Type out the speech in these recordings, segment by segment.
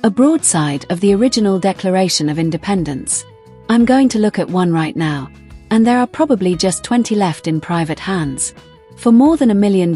A broadside of the original Declaration of Independence. I'm going to look at one right now, and there are probably just 20 left in private hands. For more than $1 million,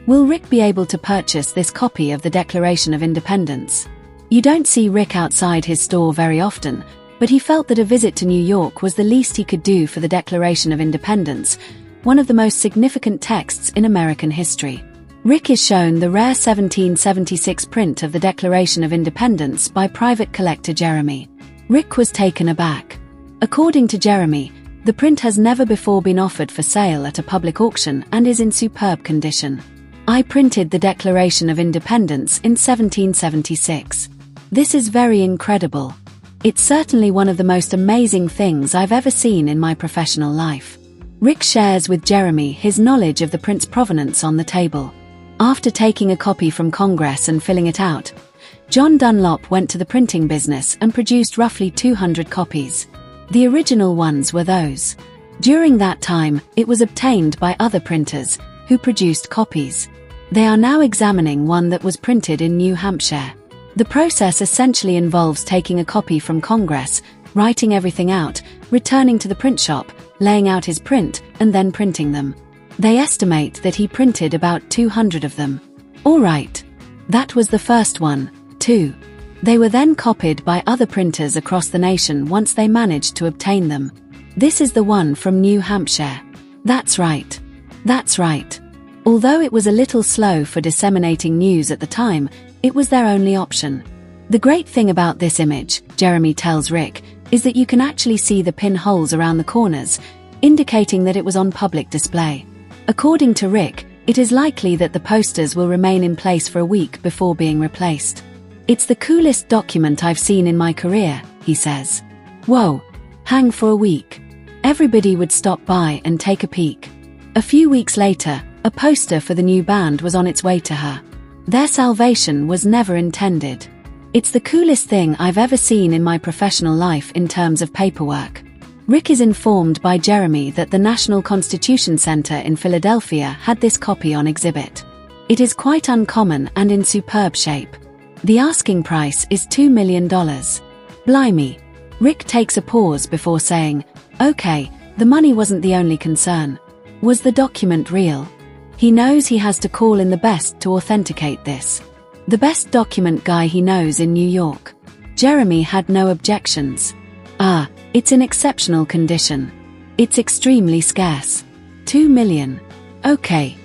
will Rick be able to purchase this copy of the Declaration of Independence? You don't see Rick outside his store very often, but he felt that a visit to New York was the least he could do for the Declaration of Independence, one of the most significant texts in American history. Rick is shown the rare 1776 print of the Declaration of Independence by private collector Jeremy. Rick was taken aback. According to Jeremy, the print has never before been offered for sale at a public auction and is in superb condition. I printed the Declaration of Independence in 1776. This is very incredible. It's certainly one of the most amazing things I've ever seen in my professional life. Rick shares with Jeremy his knowledge of the print's provenance on the table. After taking a copy from Congress and filling it out, John Dunlop went to the printing business and produced roughly 200 copies. The original ones were those. During that time, it was obtained by other printers, who produced copies. They are now examining one that was printed in New Hampshire. The process essentially involves taking a copy from Congress, writing everything out, returning to the print shop, laying out his print, and then printing them. They estimate that he printed about 200 of them. All right. That was the first one, too. They were then copied by other printers across the nation once they managed to obtain them. This is the one from New Hampshire. That's right. That's right. Although it was a little slow for disseminating news at the time, it was their only option. The great thing about this image, Jeremy tells Rick, is that you can actually see the pinholes around the corners, indicating that it was on public display. According to Rick, it is likely that the posters will remain in place for a week before being replaced. It's the coolest document I've seen in my career, he says. Whoa, hang for a week. Everybody would stop by and take a peek. A few weeks later, a poster for the new band was on its way to her. Their salvation was never intended. It's the coolest thing I've ever seen in my professional life in terms of paperwork. Rick is informed by Jeremy that the National Constitution Center in Philadelphia had this copy on exhibit. It is quite uncommon and in superb shape. The asking price is $2 million. Blimey. Rick takes a pause before saying, okay, the money wasn't the only concern. Was the document real? He knows he has to call in the best to authenticate this. The best document guy he knows in New York. Jeremy had no objections. It's in exceptional condition. It's extremely scarce. $2 million. Okay.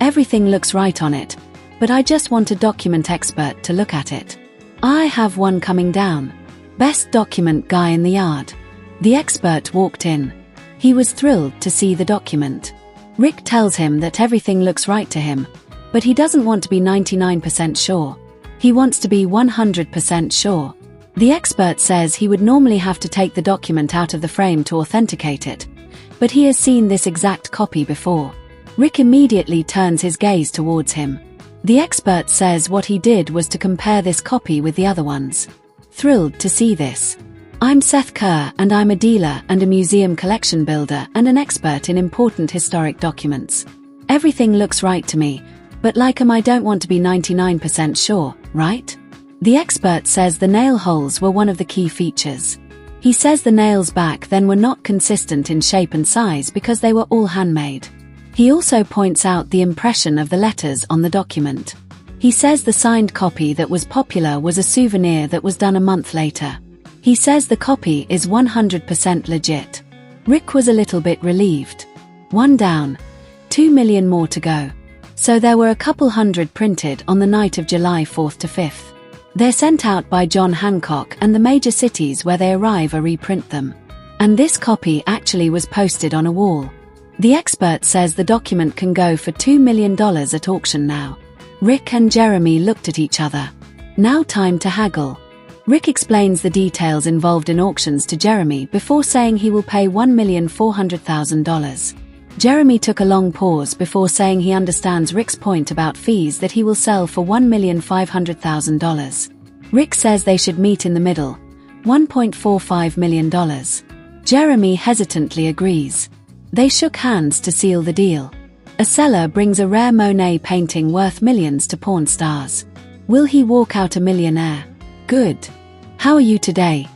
Everything looks right on it, but I just want a document expert to look at it. I have one coming down. Best document guy in the yard. The expert walked in. He was thrilled to see the document. Rick tells him that everything looks right to him, but he doesn't want to be 99% sure. He wants to be 100% sure. The expert says he would normally have to take the document out of the frame to authenticate it, but he has seen this exact copy before. Rick immediately turns his gaze towards him. The expert says what he did was to compare this copy with the other ones. Thrilled to see this. I'm Seth Kerr, and I'm a dealer and a museum collection builder and an expert in important historic documents. Everything looks right to me, but like I don't want to be 99% sure, right? The expert says the nail holes were one of the key features. He says the nails back then were not consistent in shape and size because they were all handmade. He also points out the impression of the letters on the document. He says the signed copy that was popular was a souvenir that was done a month later. He says the copy is 100% legit. Rick was a little bit relieved. One down. 2 million more to go. So there were a couple hundred printed on the night of July 4th to 5th. They're sent out by John Hancock, and the major cities where they arrive reprint them. And this copy actually was posted on a wall. The expert says the document can go for $2 million at auction now. Rick and Jeremy looked at each other. Now time to haggle. Rick explains the details involved in auctions to Jeremy before saying he will pay $1,400,000. Jeremy took a long pause before saying he understands Rick's point about fees, that he will sell for $1,500,000. Rick says they should meet in the middle, $1.45 million. Jeremy hesitantly agrees. They shook hands to seal the deal. A seller brings a rare Monet painting worth millions to Pawn Stars. Will he walk out a millionaire? Good. How are you today?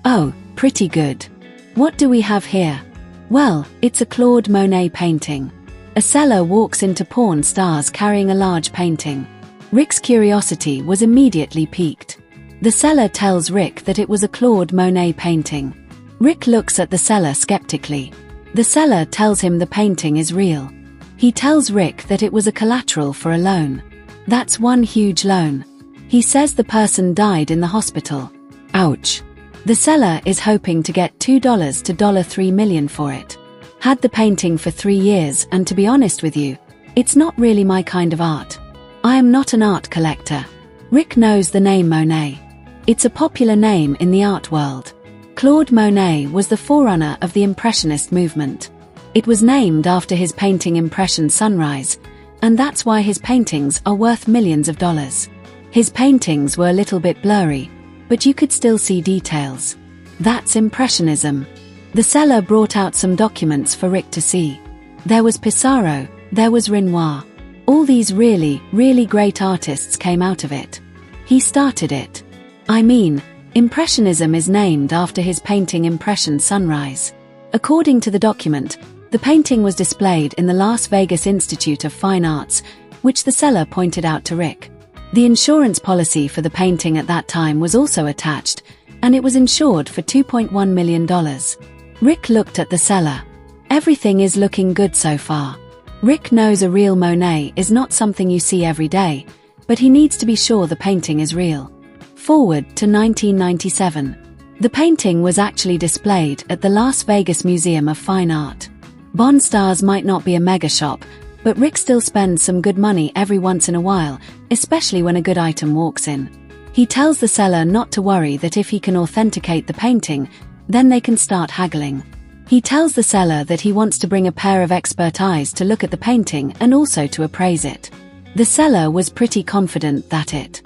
Oh, pretty good. What do we have here? Well, it's a Claude Monet painting. A seller walks into Pawn Stars carrying a large painting. Rick's curiosity was immediately piqued. The seller tells Rick that it was a Claude Monet painting. Rick looks at the seller skeptically. The seller tells him the painting is real. He tells Rick that it was a collateral for a loan. That's one huge loan. He says the person died in the hospital. Ouch. The seller is hoping to get $2 to $3 million for it. Had the painting for 3 years, and to be honest with you, it's not really my kind of art. I am not an art collector. Rick knows the name Monet. It's a popular name in the art world. Claude Monet was the forerunner of the Impressionist movement. It was named after his painting Impression Sunrise, and that's why his paintings are worth millions of dollars. His paintings were a little bit blurry, but you could still see details. That's Impressionism. The seller brought out some documents for Rick to see. There was Pissarro, there was Renoir. All these really, really great artists came out of it. He started it. I mean, Impressionism is named after his painting Impression Sunrise. According to the document, the painting was displayed in the Las Vegas Institute of Fine Arts, which the seller pointed out to Rick. The insurance policy for the painting at that time was also attached, and it was insured for $2.1 million. Rick looked at the seller. Everything is looking good so far. Rick knows a real Monet is not something you see every day, but he needs to be sure the painting is real. Forward to 1997. The painting was actually displayed at the Las Vegas Museum of Fine Art. Pawn Stars might not be a mega shop, but Rick still spends some good money every once in a while, especially when a good item walks in. He tells the seller not to worry, that if he can authenticate the painting, then they can start haggling. He tells the seller that he wants to bring a pair of expert eyes to look at the painting and also to appraise it. The seller was pretty confident that it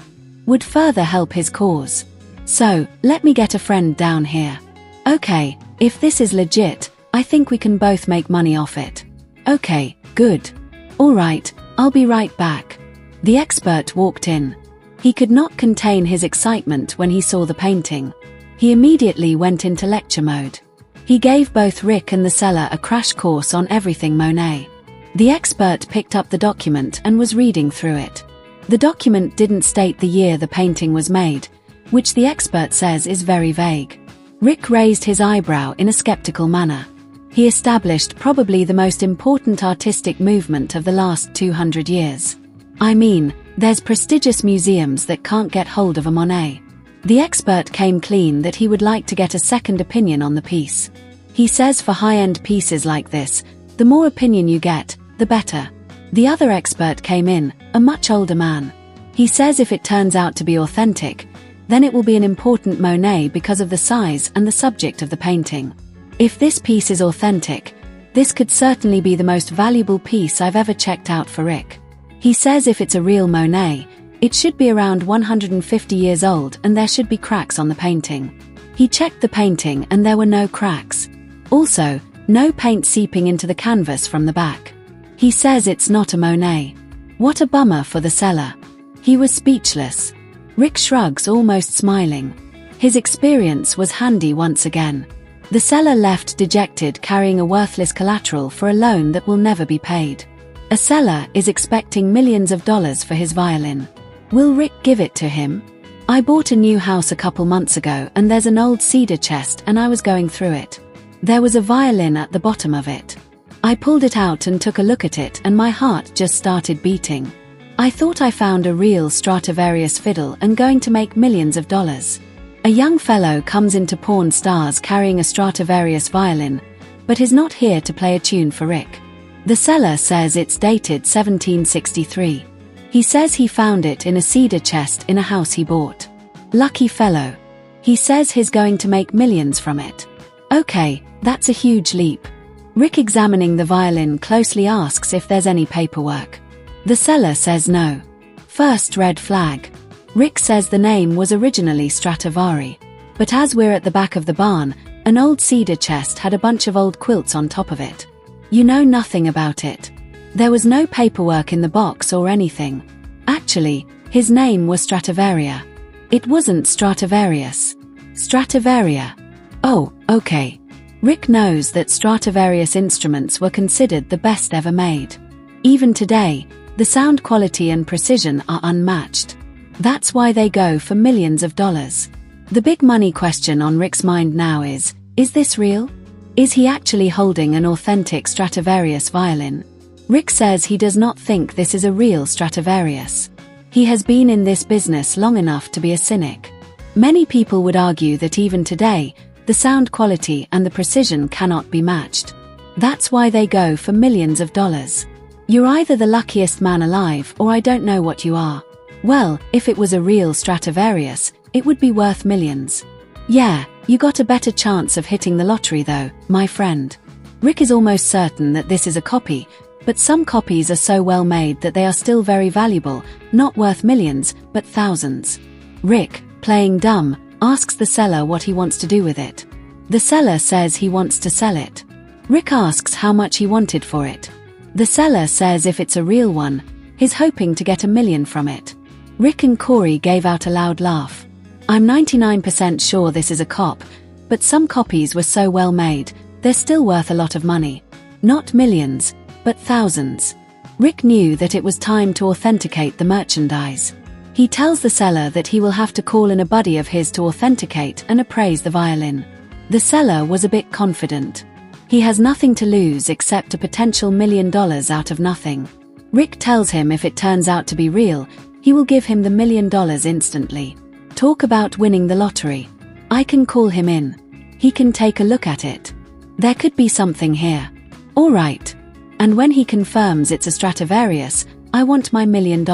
would further help his cause. So, let me get a friend down here. Okay, if this is legit, I think we can both make money off it. Okay, good. Alright, I'll be right back. The expert walked in. He could not contain his excitement when he saw the painting. He immediately went into lecture mode. He gave both Rick and the seller a crash course on everything Monet. The expert picked up the document and was reading through it. The document didn't state the year the painting was made, which the expert says is very vague. Rick raised his eyebrow in a skeptical manner. He established probably the most important artistic movement of the last 200 years. I mean, there's prestigious museums that can't get hold of a Monet. The expert came clean that he would like to get a second opinion on the piece. He says for high-end pieces like this, the more opinion you get, the better. The other expert came in, a much older man. He says if it turns out to be authentic, then it will be an important Monet because of the size and the subject of the painting. If this piece is authentic, this could certainly be the most valuable piece I've ever checked out for Rick. He says if it's a real Monet, it should be around 150 years old and there should be cracks on the painting. He checked the painting and there were no cracks. Also, no paint seeping into the canvas from the back. He says it's not a Monet. What a bummer for the seller. He was speechless. Rick shrugs, almost smiling. His experience was handy once again. The seller left dejected, carrying a worthless collateral for a loan that will never be paid. A seller is expecting millions of dollars for his violin. Will Rick give it to him? I bought a new house a couple months ago and there's an old cedar chest and I was going through it. There was a violin at the bottom of it. I pulled it out and took a look at it and my heart just started beating. I thought I found a real Stradivarius fiddle and going to make millions of dollars. A young fellow comes into Pawn Stars carrying a Stradivarius violin, but is not here to play a tune for Rick. The seller says it's dated 1763. He says he found it in a cedar chest in a house he bought. Lucky fellow. He says he's going to make millions from it. Okay, that's a huge leap. Rick, examining the violin closely, asks if there's any paperwork. The seller says no. First red flag. Rick says the name was originally Stradivari, but as we're at the back of the barn, an old cedar chest had a bunch of old quilts on top of it. You know nothing about it. There was no paperwork in the box or anything. Actually, His name was Stradivaria. It wasn't Stradivarius. Stradivaria. Oh, okay. Rick knows that Stradivarius instruments were considered the best ever made. Even today, the sound quality and precision are unmatched. That's why they go for millions of dollars. The big money question on Rick's mind now is this real? Is he actually holding an authentic Stradivarius violin? Rick says he does not think this is a real Stradivarius. He has been in this business long enough to be a cynic. Many people would argue that even today, the sound quality and the precision cannot be matched. That's why they go for millions of dollars. You're either the luckiest man alive or I don't know what you are. Well, if it was a real Stradivarius, it would be worth millions. Yeah, you got a better chance of hitting the lottery though, my friend. Rick is almost certain that this is a copy, but some copies are so well made that they are still very valuable, not worth millions, but thousands. Rick, playing dumb, asks the seller what he wants to do with it. The seller says he wants to sell it. Rick asks how much he wanted for it. The seller says if it's a real one, he's hoping to get $1 million from it. Rick and Corey gave out a loud laugh. I'm 99% sure this is a cop, but some copies were so well made, they're still worth a lot of money. Not millions, but thousands. Rick knew that it was time to authenticate the merchandise. He tells the seller that he will have to call in a buddy of his to authenticate and appraise the violin. The seller was a bit confident. He has nothing to lose except a potential $1 million out of nothing. Rick tells him if it turns out to be real, he will give him the $1 million instantly. Talk about winning the lottery. I can call him in. He can take a look at it. There could be something here. All right. And when he confirms it's a Stradivarius, I want my $1 million.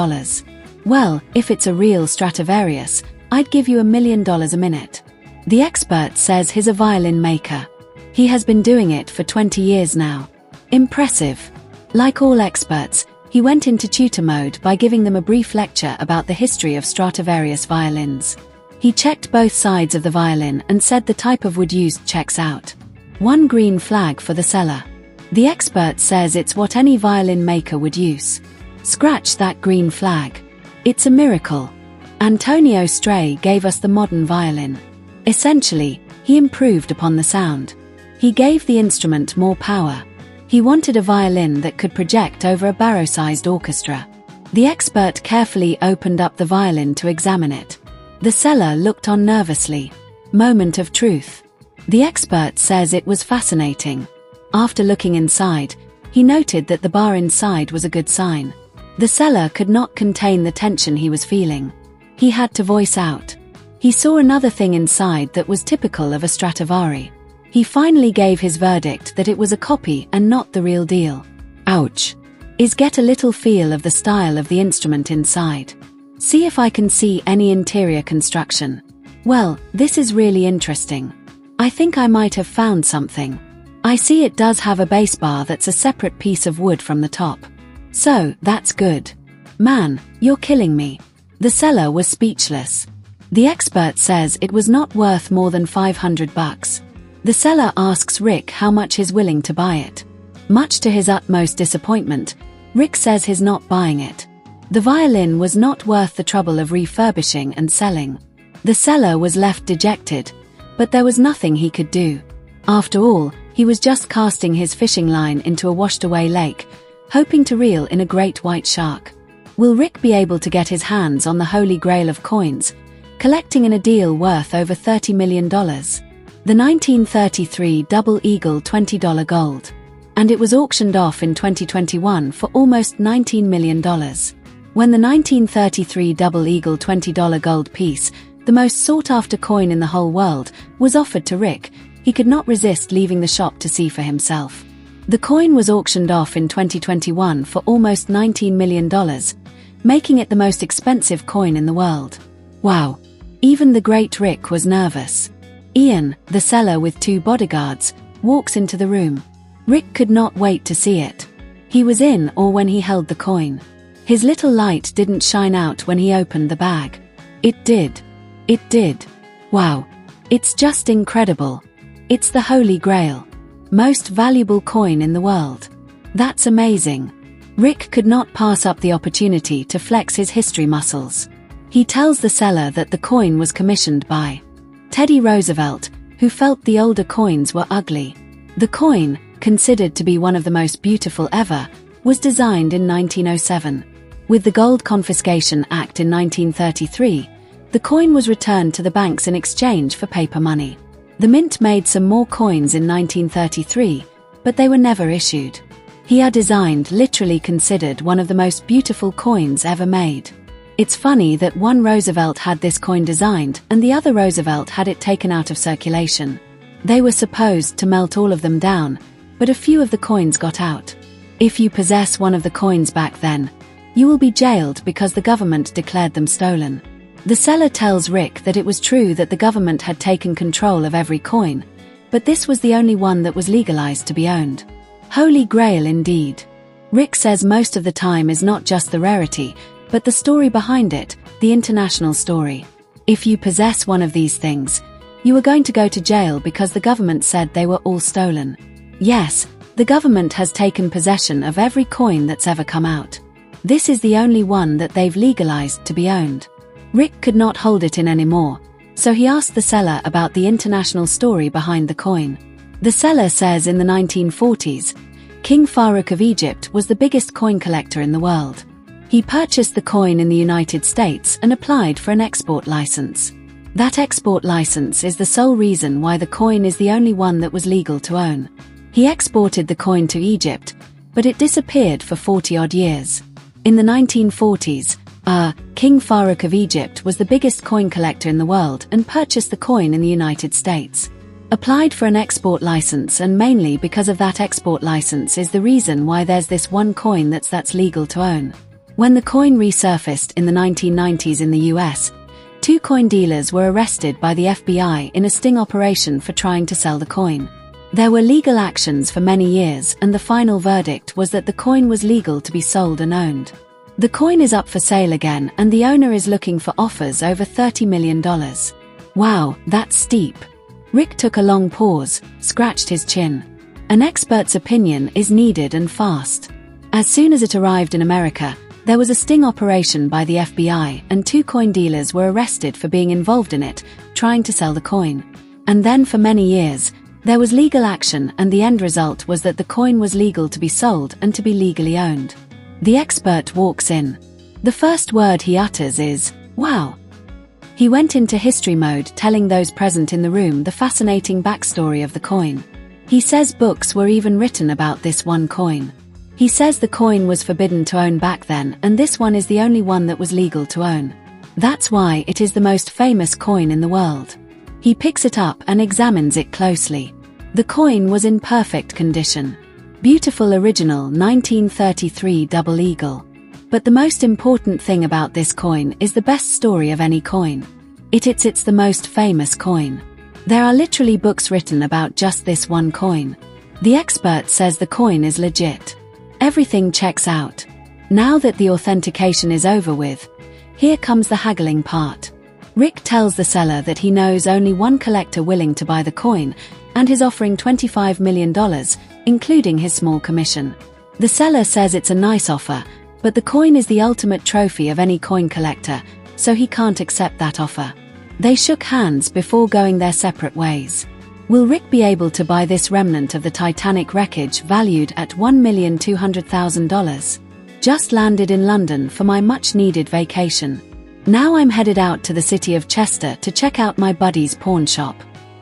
Well, if it's a real Stradivarius, I'd give you $1 million a minute. The expert says he's a violin maker. He has been doing it for 20 years now. Impressive. Like all experts, he went into tutor mode by giving them a brief lecture about the history of Stradivarius violins. He checked both sides of the violin and said the type of wood used checks out. 1 green flag for the seller. The expert says it's what any violin maker would use. Scratch that green flag. It's a miracle. Antonio Stray gave us the modern violin. Essentially, he improved upon the sound. He gave the instrument more power. He wanted a violin that could project over a barrow-sized orchestra. The expert carefully opened up the violin to examine it. The seller looked on nervously. Moment of truth. The expert says it was fascinating. After looking inside, he noted that the bar inside was a good sign. The seller could not contain the tension he was feeling. He had to voice out. He saw another thing inside that was typical of a Stradivari. He finally gave his verdict that it was a copy and not the real deal. Ouch. Get a little feel of the style of the instrument inside. See if I can see any interior construction. Well, this is really interesting. I think I might have found something. I see it does have a bass bar that's a separate piece of wood from the top. So, that's good. Man, you're killing me. The seller was speechless. The expert says it was not worth more than $500. The seller asks Rick how much he's willing to buy it. Much to his utmost disappointment, Rick says he's not buying it. The violin was not worth the trouble of refurbishing and selling. The seller was left dejected, but there was nothing he could do. After all, he was just casting his fishing line into a washed-away lake, hoping to reel in a great white shark. Will Rick be able to get his hands on the holy grail of coins, collecting in a deal worth over $30 million? The 1933 Double Eagle $20 gold. And it was auctioned off in 2021 for almost $19 million. When the 1933 Double Eagle $20 gold piece, the most sought-after coin in the whole world, was offered to Rick, he could not resist leaving the shop to see for himself. The coin was auctioned off in 2021 for almost $19 million, making it the most expensive coin in the world. Wow. Even the great Rick was nervous. Ian, the seller with 2 bodyguards, walks into the room. Rick could not wait to see it. He was in awe when he held the coin. His little light didn't shine out when he opened the bag. It did. It did. Wow. It's just incredible. It's the Holy Grail. Most valuable coin in the world. That's amazing. Rick could not pass up the opportunity to flex his history muscles. He tells the seller that the coin was commissioned by Teddy Roosevelt, who felt the older coins were ugly. The coin, considered to be one of the most beautiful ever, was designed in 1907. With the Gold Confiscation Act in 1933, the coin was returned to the banks in exchange for paper money. The mint made some more coins in 1933, but they were never issued. Here designed literally considered one of the most beautiful coins ever made. It's funny that one Roosevelt had this coin designed and the other Roosevelt had it taken out of circulation. They were supposed to melt all of them down, but a few of the coins got out. If you possess one of the coins back then, you will be jailed because the government declared them stolen. The seller tells Rick that it was true that the government had taken control of every coin, but this was the only one that was legalized to be owned. Holy Grail indeed. Rick says most of the time is not just the rarity, but the story behind it, the international story. If you possess one of these things, you are going to go to jail because the government said they were all stolen. Yes, the government has taken possession of every coin that's ever come out. This is the only one that they've legalized to be owned. Rick could not hold it in anymore, so he asked the seller about the international story behind the coin. The seller says in the 1940s, King Farouk of Egypt was the biggest coin collector in the world. He purchased the coin in the United States and applied for an export license. That export license is the sole reason why the coin is the only one that was legal to own. He exported the coin to Egypt, but it disappeared for 40-odd years. In the 1940s, King Farouk of Egypt was the biggest coin collector in the world and purchased the coin in the United States. Applied for an export license, and mainly because of that export license is the reason why there's this one coin that's legal to own. When the coin resurfaced in the 1990s in the US, 2 coin dealers were arrested by the FBI in a sting operation for trying to sell the coin. There were legal actions for many years and the final verdict was that the coin was legal to be sold and owned. The coin is up for sale again and the owner is looking for offers over $30 million. Wow, that's steep. Rick took a long pause, scratched his chin. An expert's opinion is needed and fast. As soon as it arrived in America, there was a sting operation by the FBI and 2 coin dealers were arrested for being involved in it, trying to sell the coin. And then for many years, there was legal action and the end result was that the coin was legal to be sold and to be legally owned. The expert walks in. The first word he utters is, "Wow." He went into history mode telling those present in the room the fascinating backstory of the coin. He says books were even written about this one coin. He says the coin was forbidden to own back then and this one is the only one that was legal to own. That's why it is the most famous coin in the world. He picks it up and examines it closely. The coin was in perfect condition. Beautiful original 1933 double eagle. But the most important thing about this coin is the best story of any coin. It's the most famous coin. There are literally books written about just this one coin. The expert says the coin is legit. Everything checks out. Now that the authentication is over with, here comes the haggling part. Rick tells the seller that he knows only one collector willing to buy the coin, and is offering $25 million, including his small commission. The seller says it's a nice offer, but the coin is the ultimate trophy of any coin collector, so he can't accept that offer. They shook hands before going their separate ways. Will Rick be able to buy this remnant of the Titanic wreckage valued at $1,200,000? Just landed in London for my much-needed vacation. Now I'm headed out to the city of Chester to check out my buddy's pawn shop.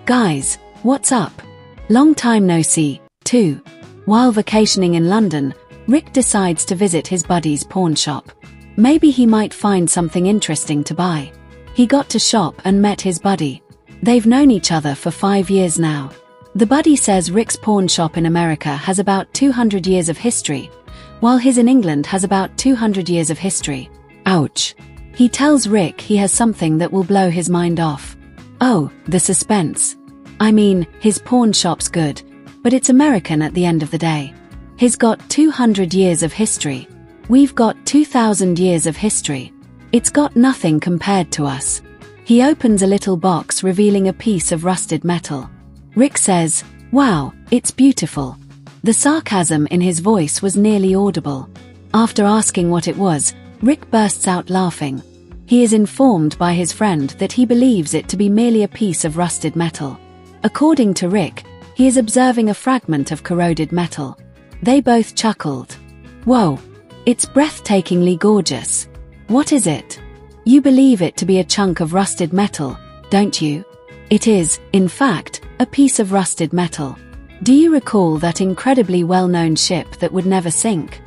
Guys, what's up? Long time no see, too. While vacationing in London, Rick decides to visit his buddy's pawn shop. Maybe he might find something interesting to buy. He got to shop and met his buddy. They've known each other for 5 years now. The buddy says Rick's pawn shop in America has about 200 years of history, while his in England has about 200 years of history. Ouch. He tells Rick he has something that will blow his mind off. Oh, the suspense. I mean, his pawn shop's good, but it's American at the end of the day. He's got 200 years of history. We've got 2,000 years of history. It's got nothing compared to us. He opens a little box revealing a piece of rusted metal. Rick says, "Wow, it's beautiful." The sarcasm in his voice was nearly audible. After asking what it was, Rick bursts out laughing. He is informed by his friend that he believes it to be merely a piece of rusted metal. According to Rick, he is observing a fragment of corroded metal. They both chuckled. Whoa! It's breathtakingly gorgeous. What is it? You believe it to be a chunk of rusted metal, don't you? It is, in fact, a piece of rusted metal. Do you recall that incredibly well-known ship that would never sink?